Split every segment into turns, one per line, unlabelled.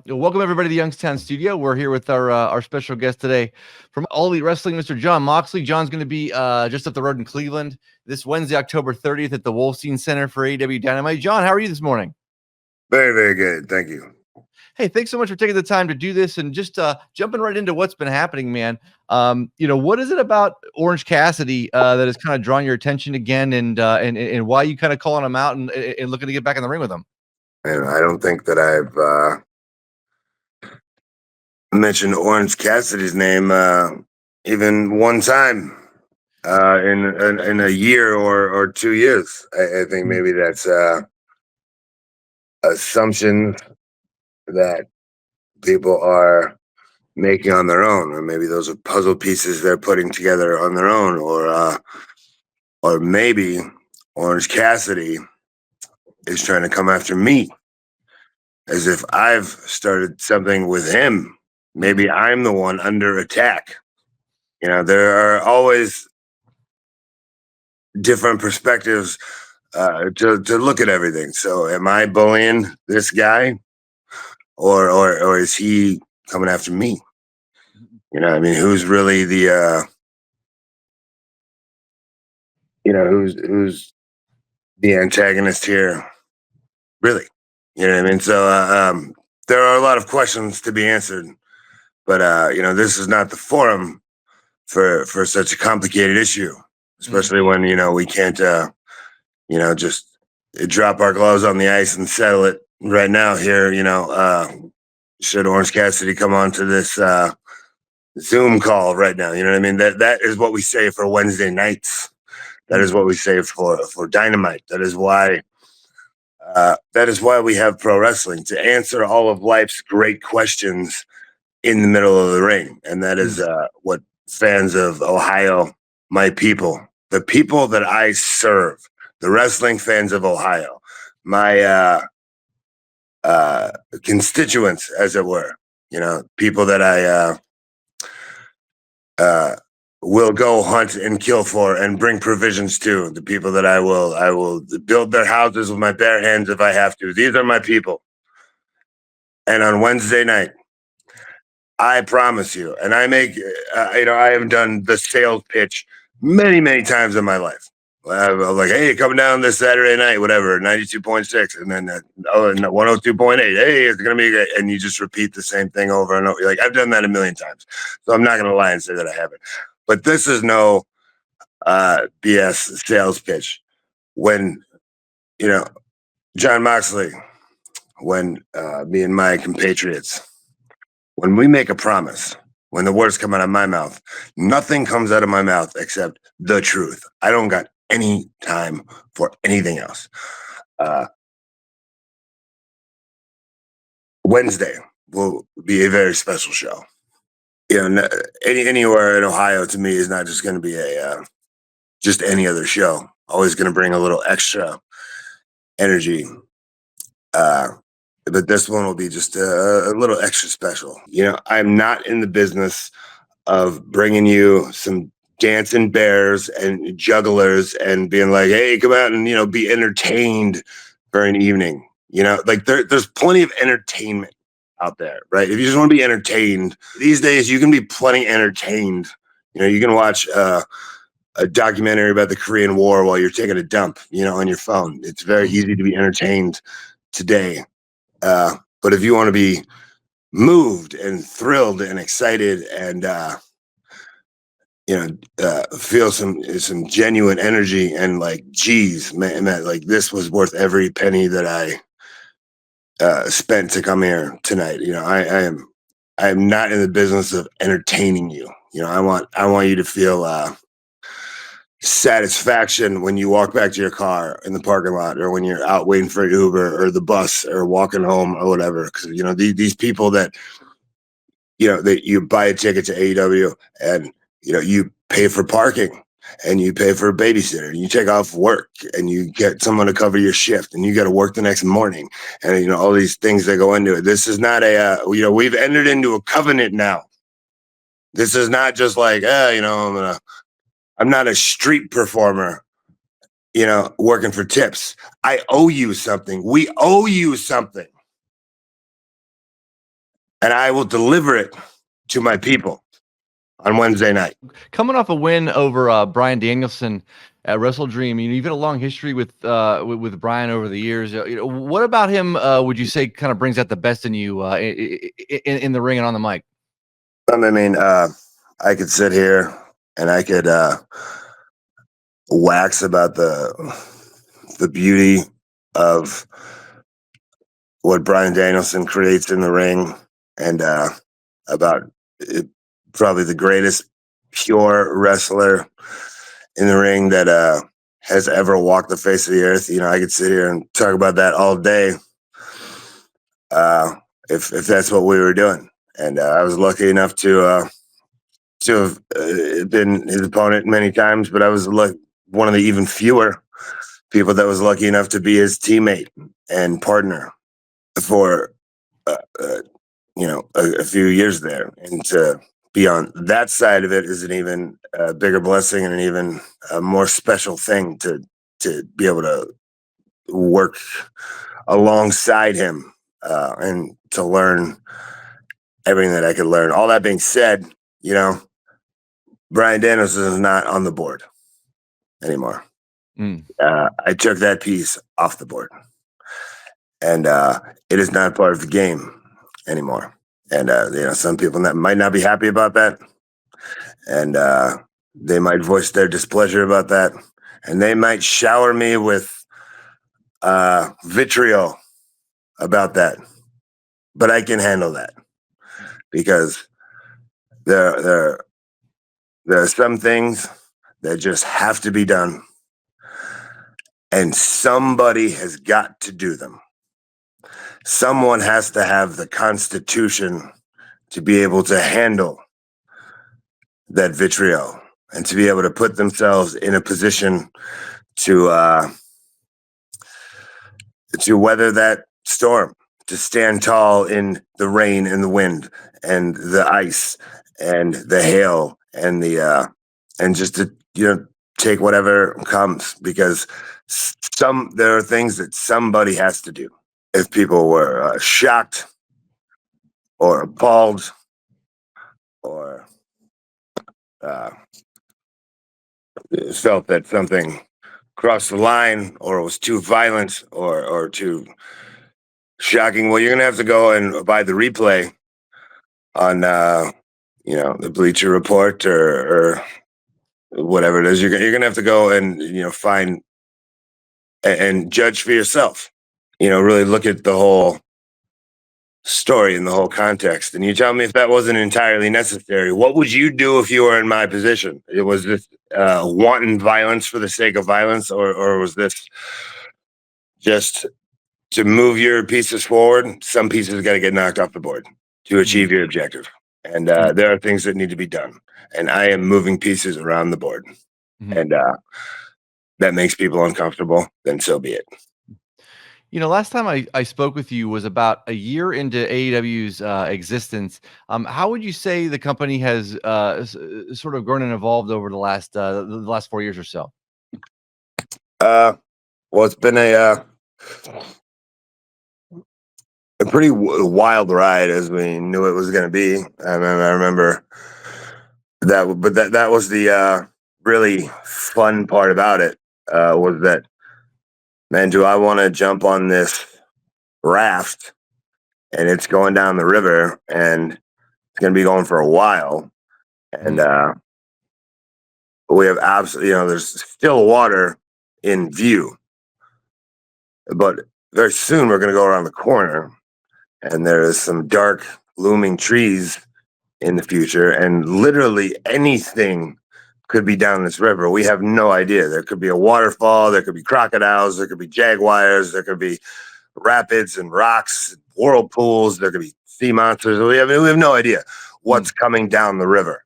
Welcome everybody to the Youngstown studio. We're here with our special guest today from All Elite Wrestling, Mr. John Moxley. John's going to be just up the road in Cleveland this Wednesday, October 30th at the Wolfstein Center for AEW Dynamite. John, how are you this morning?
Very, very good. Thank you.
Hey, thanks so much for taking the time to do this and just jumping right into what's been happening, man. What is it about Orange Cassidy that has kind of drawn your attention again, and why you kind of calling him out and looking to get back in the ring with him?
And I don't think that I've mentioned Orange Cassidy's name even one time in a year or 2 years. I think maybe that's assumptions that people are making on their own, or maybe those are puzzle pieces they're putting together on their own, or maybe Orange Cassidy is trying to come after me, as if I've started something with him. Maybe I'm the one under attack. There are always different perspectives to look at everything. So am I bullying this guy, or is he coming after me? Who's really the who's the antagonist here, really? So there are a lot of questions to be answered, but this is not the forum for such a complicated issue, especially when we can't just drop our gloves on the ice and settle it right now here. Should Orange Cassidy come on to this Zoom call right now? That is what we say for Wednesday nights. That is what we say for Dynamite. That is why we have pro wrestling, to answer all of life's great questions in the middle of the ring. And that is what fans of Ohio, my people, the people that I serve, the wrestling fans of Ohio, my constituents, as it were, people that I will go hunt and kill for and bring provisions to, the people that I will build their houses with my bare hands if I have to. These are my people. And on Wednesday night, I promise you, and I make, I have done the sales pitch many, many times in my life. I'm like, hey, coming down this Saturday night, whatever, 92.6, and then 102.8. Hey, it's gonna be great, and you just repeat the same thing over and over. Like, I've done that a million times, so I'm not gonna lie and say that I haven't. But this is no BS sales pitch. When John Moxley, when me and my compatriots, when we make a promise, when the words come out of my mouth, nothing comes out of my mouth except the truth. I don't got any time for anything else. Wednesday will be a very special show. Anywhere in Ohio to me is not just going to be just any other show. Always going to bring a little extra energy. But this one will be just a little extra special. I'm not in the business of bringing you some dancing bears and jugglers and being like, hey, come out and, be entertained for an evening. There's plenty of entertainment out there, right? If you just want to be entertained, these days you can be plenty entertained. You can watch a documentary about the Korean War while you're taking a dump, on your phone. It's very easy to be entertained today. But if you want to be moved and thrilled and excited and feel some genuine energy and like, geez, man, like this was worth every penny that I spent to come here tonight. I am not in the business of entertaining you. I want you to feel satisfaction when you walk back to your car in the parking lot, or when you're out waiting for an Uber or the bus or walking home or whatever. Because these people that that you buy a ticket to AEW and you pay for parking and you pay for a babysitter and you take off work and you get someone to cover your shift and you got to work the next morning, and all these things that go into it. This is not we've entered into a covenant now. This is not just like I'm not a street performer, working for tips. I owe you something. We owe you something. and I will deliver it to my people on Wednesday night.
Coming off a win over Bryan Danielson at Wrestle Dream, you've had a long history with Bryan over the years. What about him would you say kind of brings out the best in you in the ring and on the mic?
I mean, I could sit here and I could wax about the beauty of what Bryan Danielson creates in the ring, and about it, probably the greatest pure wrestler in the ring that has ever walked the face of the earth. I could sit here and talk about that all day if that's what we were doing. And I was lucky enough to have been his opponent many times, but I was one of the even fewer people that was lucky enough to be his teammate and partner for a few years there, and to be on that side of it is an even bigger blessing and an even more special thing to be able to work alongside him and to learn everything that I could learn. All that being said, Bryan Danielson is not on the board anymore. I took that piece off the board, and it is not part of the game anymore. And some people might not be happy about that, and they might voice their displeasure about that, and they might shower me with vitriol about that. But I can handle that, because there are some things that just have to be done, and somebody has got to do them. Someone has to have the constitution to be able to handle that vitriol and to be able to put themselves in a position to weather that storm, to stand tall in the rain and the wind and the ice and the hail and and just to take whatever comes, because there are things that somebody has to do. If people were shocked or appalled or felt that something crossed the line or was too violent or too shocking, well, you're going to have to go and buy the replay on the Bleacher Report or whatever it is. You're going to have to go and find and judge for yourself. Really look at the whole story and the whole context. And you tell me if that wasn't entirely necessary. What would you do if you were in my position? It was this wanton violence for the sake of violence, or was this just to move your pieces forward? Some pieces got to get knocked off the board to achieve your objective. And there are things that need to be done. And I am moving pieces around the board. And that makes people uncomfortable, then so be it.
Last time I spoke with you was about a year into AEW's existence. How would you say the company has sort of grown and evolved over the last 4 years or so?
Well, it's been a pretty wild ride, as we knew it was going to be. I remember that, but that was the really fun part about it, was that, man, do I want to jump on this raft and it's going down the river and it's going to be going for a while. And we have absolutely, there's still water in view, but very soon we're going to go around the corner and there is some dark looming trees in the future, and literally anything could be down this river. We have no idea. There could be a waterfall, there could be crocodiles, there could be jaguars, there could be rapids and rocks, whirlpools, there could be sea monsters. We have no idea what's coming down the river.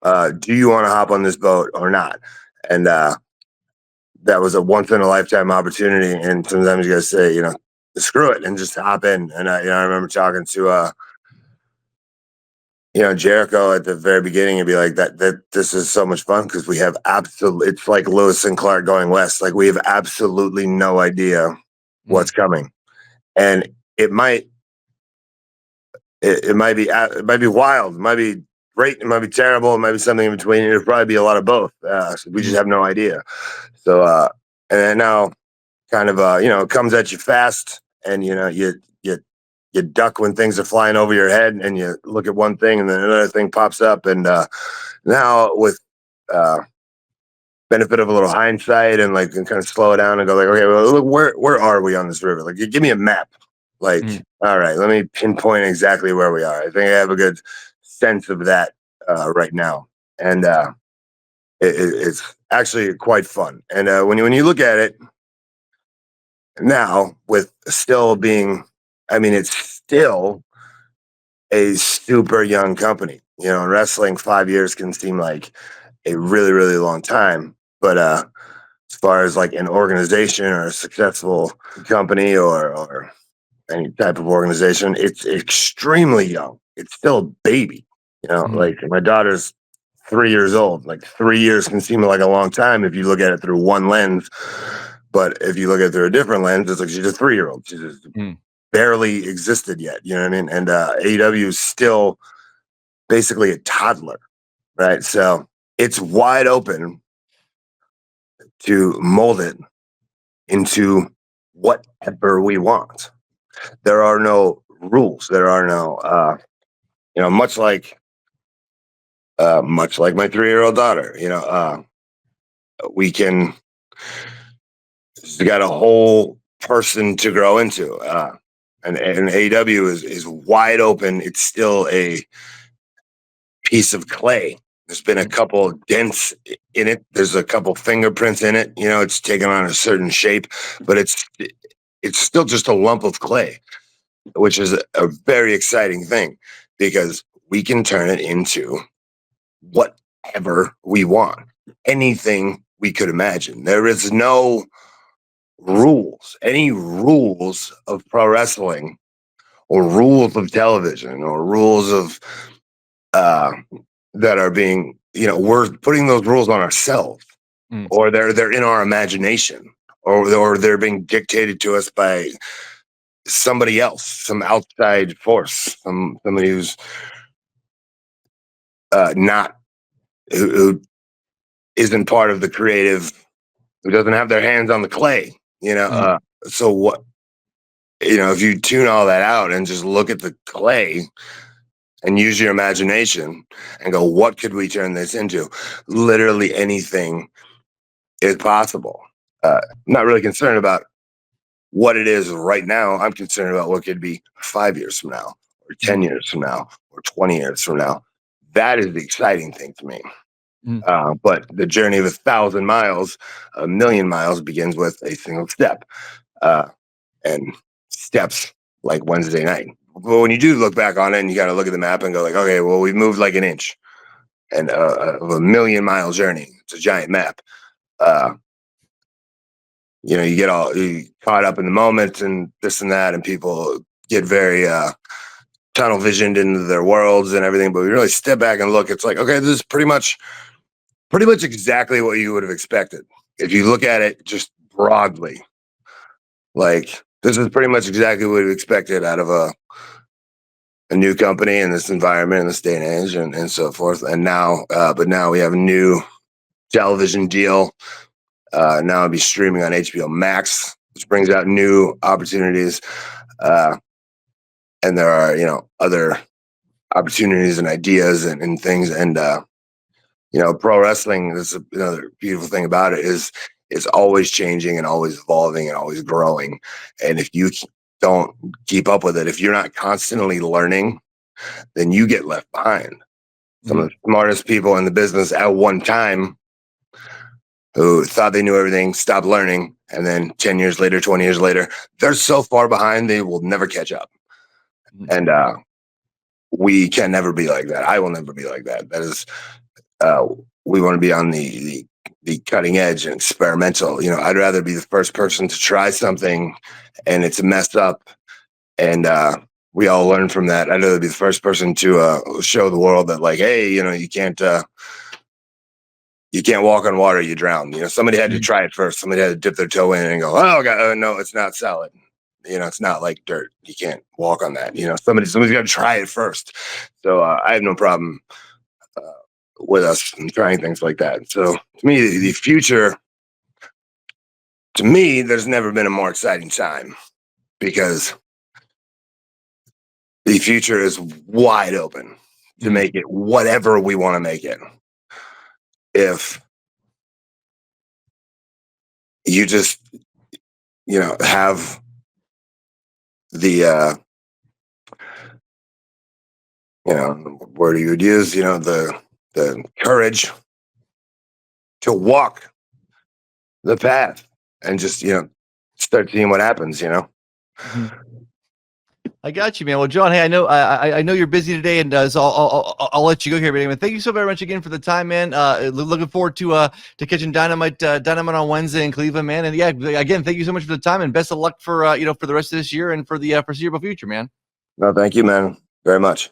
Do you want to hop on this boat or not? And that was a once in a lifetime opportunity. And sometimes you got to say, screw it and just hop in. And I remember talking to Jericho at the very beginning and be like, that this is so much fun because we have it's like Lewis and Clark going west. Like, we have absolutely no idea what's coming. And it might it might be wild, it might be great, it might be terrible, it might be something in between. It'll probably be a lot of both. So we just have no idea. So and then now, kind of it comes at you fast, and you duck when things are flying over your head, and you look at one thing, and then another thing pops up, and now with benefit of a little hindsight, and like, and kind of slow it down and go like, okay, well, look, where are we on this river? Like, you give me a map. Like, all right, let me pinpoint exactly where we are. I think I have a good sense of that right now, and it's actually quite fun. And when you look at it now, with still being, I mean, it's still a super young company. In wrestling, 5 years can seem like a really, really long time. But as far as like an organization or a successful company or any type of organization, it's extremely young. It's still a baby. Like my daughter's 3 years old. Like 3 years can seem like a long time if you look at it through one lens. But if you look at it through a different lens, it's like she's a 3-year-old. She's just barely existed yet. You know what I mean? And AEW is still basically a toddler, right? So it's wide open to mold it into whatever we want. There are no rules. There are no, much like my 3-year-old daughter. We got a whole person to grow into, and AEW is wide open. It's still a piece of clay. There's been a couple dents in it. There's a couple fingerprints in it. It's taken on a certain shape, but it's still just a lump of clay, which is a very exciting thing, because we can turn it into whatever we want, anything we could imagine. There is no rules, any rules of pro wrestling or rules of television or rules of that are being, we're putting those rules on ourselves, or they're in our imagination, or they're being dictated to us by somebody else, some outside force, somebody who's not who isn't part of the creative, who doesn't have their hands on the clay. So what, if you tune all that out and just look at the clay and use your imagination and go, what could we turn this into? Literally anything is possible. Not really concerned about what it is right now. I'm concerned about what could be 5 years from now, or 10 years from now, or 20 years from now. That is the exciting thing to me. But the journey of 1,000 miles, 1,000,000 miles, begins with a single step, and steps like Wednesday night. But when you do look back on it, and you got to look at the map and go like, okay, well, we've moved like an inch, and of a 1,000,000-mile journey. It's a giant map. You get all caught up in the moment and this and that, and people get very tunnel visioned into their worlds and everything. But we really step back and look. It's like, okay, this is pretty much exactly what you would have expected if you look at it just broadly. Like, this is pretty much exactly what we expected out of a new company in this environment, in this day and age, and so forth. And now, but now we have a new television deal. Now it'll be streaming on HBO Max, which brings out new opportunities. And there are, other opportunities and ideas and things. And, pro wrestling, this is another beautiful thing about it, is it's always changing and always evolving and always growing. And if you don't keep up with it, if you're not constantly learning, then you get left behind. Some of the smartest people in the business at one time, who thought they knew everything, stopped learning, and then 10 years later, 20 years later, they're so far behind they will never catch up. And we can never be like that. I will never be like that. That is, we want to be on the cutting edge and experimental. I'd rather be the first person to try something and it's messed up, and we all learn from that. I'd rather be the first person to show the world that, like, hey, you can't walk on water, you drown. Somebody had to try it first. Somebody had to dip their toe in and go, oh, God, no, it's not solid. It's not like dirt. You can't walk on that. Somebody's got to try it first. So I have no problem with us trying things like that. So to me, the future, to me, there's never been a more exciting time because the future is wide open to make it whatever we want to make it. If you just, have the, word you would use, the courage to walk the path and just, start seeing what happens,
I got you, man. Well, John, hey, I know you're busy today, and so I'll let you go here. But anyway, thank you so very much again for the time, man. Looking forward to catching Dynamite on Wednesday in Cleveland, man. And yeah, again, thank you so much for the time, and best of luck for for the rest of this year and for the foreseeable future, man.
No, thank you, man, very much.